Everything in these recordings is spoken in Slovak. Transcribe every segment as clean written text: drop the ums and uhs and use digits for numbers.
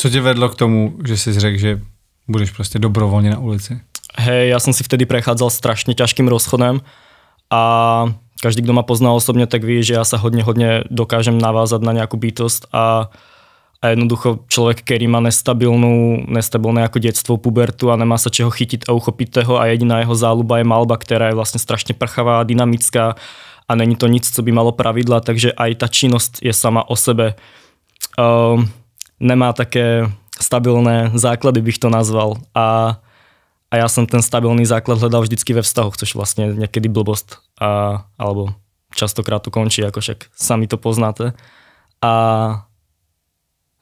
Co tě vedlo k tomu, že si řekl, že budeš prostě dobrovolně na ulici? Hej, ja som si vtedy prechádzal strašne ťažkým rozchodem a každý, kto ma pozná osobne, tak vie, že ja sa hodne dokážem navázať na nejakú bytosť a jednoducho človek, ktorý má nestabilné ako detstvo, pubertu a nemá sa čeho chytiť a uchopiť toho a jediná jeho záľuba je maľba, ktorá je vlastne strašne prchavá, dynamická a není to nic, co by malo pravidla, takže aj tá činnosť je sama o sebe. Nemá také stabilné základy, bych to nazval. A ja som ten stabilný základ hľadal vždycky ve vztahoch, což vlastne niekedy blbosť. Alebo častokrát to končí, ako však sami to poznáte.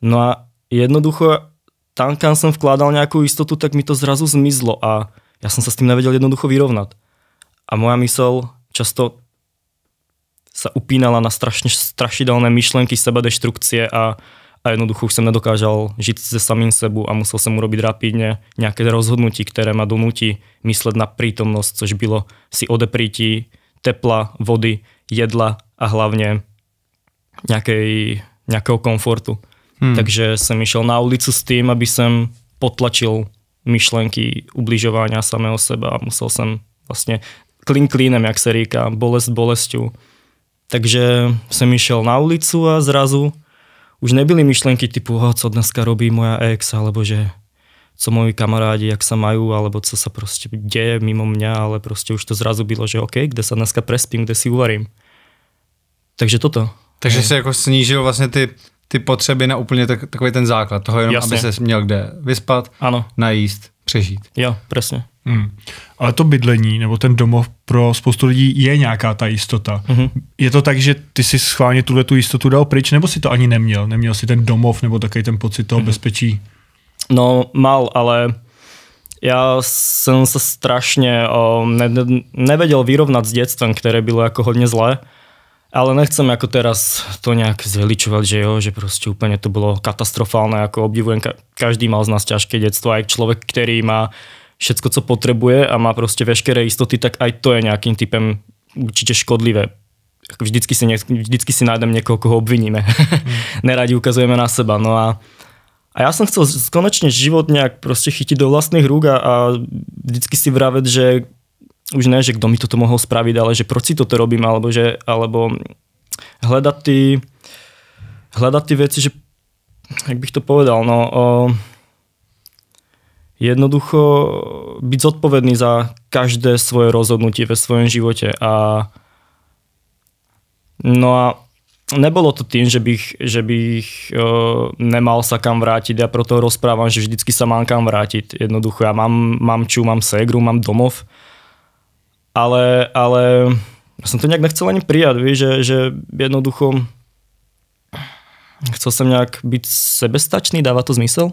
No a jednoducho, tam, kam som vkládal nejakú istotu, tak mi to zrazu zmizlo a ja som sa s tým nevedel jednoducho vyrovnať. A moja mysl často sa upínala na strašidelné myšlenky sebadeštrukcie a jednoducho už som nedokážal žiť se samým sebou a musel som urobiť rapidne nejaké rozhodnutie, ktoré ma donúti mysleť na prítomnosť, což bylo si odeprití tepla, vody, jedla a hlavne nejakého komfortu. Takže som išiel na ulicu s tým, aby som potlačil myšlenky ubližovania samého seba a musel som vlastne klín klínem, jak sa říká, bolesť bolesťou. Takže som išiel na ulicu a zrazu už nebyli myšlenky typu, co dneska robí moja ex, alebo že co moji kamarádi, jak sa majú, alebo co sa proste deje mimo mňa, ale proste už to zrazu bylo, že OK, kde sa dneska prespím, kde si uvarím. Takže toto. Takže si jako snížil vlastně ty potřeby na úplně takový ten základ toho, jenom aby se měl kde vyspat, ano, najíst, přežít. Jo, presne. Ale to bydlení nebo ten domov pro spoustu lidí je nějaká ta jistota. Je to tak, že ty si schválně tu jistotu dal pryč, nebo si to ani neměl? Neměl si ten domov nebo takový ten pocit toho bezpečí? No mal, ale ja som sa strašne nevedel vyrovnať s detstvom, ktoré bylo ako hodne zlé. Ale nechcem ako teraz to nejak zveličovať, že proste úplne to bolo katastrofálne, ako obdivujem. Každý mal z nás ťažké detstvo, aj človek, ktorý má všetko, co potrebuje a má proste veškeré istoty, tak aj to je nejakým typem určite škodlivé. Vždycky si nájdem niekoho, koho obviníme. Neradi ukazujeme na seba. No a ja som chcel konečne život nejak proste chytiť do vlastných rúk a vždycky si vraveť, že už ne, že kto mi toto mohol spraviť, ale že proč si toto robím, alebo hľadať ty veci, že jak bych to povedal, jednoducho byť zodpovedný za každé svoje rozhodnutie ve svojom živote a nebolo to tým, že bych nemal sa kam vrátiť, ja proto rozprávam, že vždycky sa mám kam vrátiť, jednoducho ja mám mamču, mám ségru, mám domov, ale ja som to nejak nechcel ani prijať, že jednoducho chcel som nejak byť sebestačný, dáva to zmysel?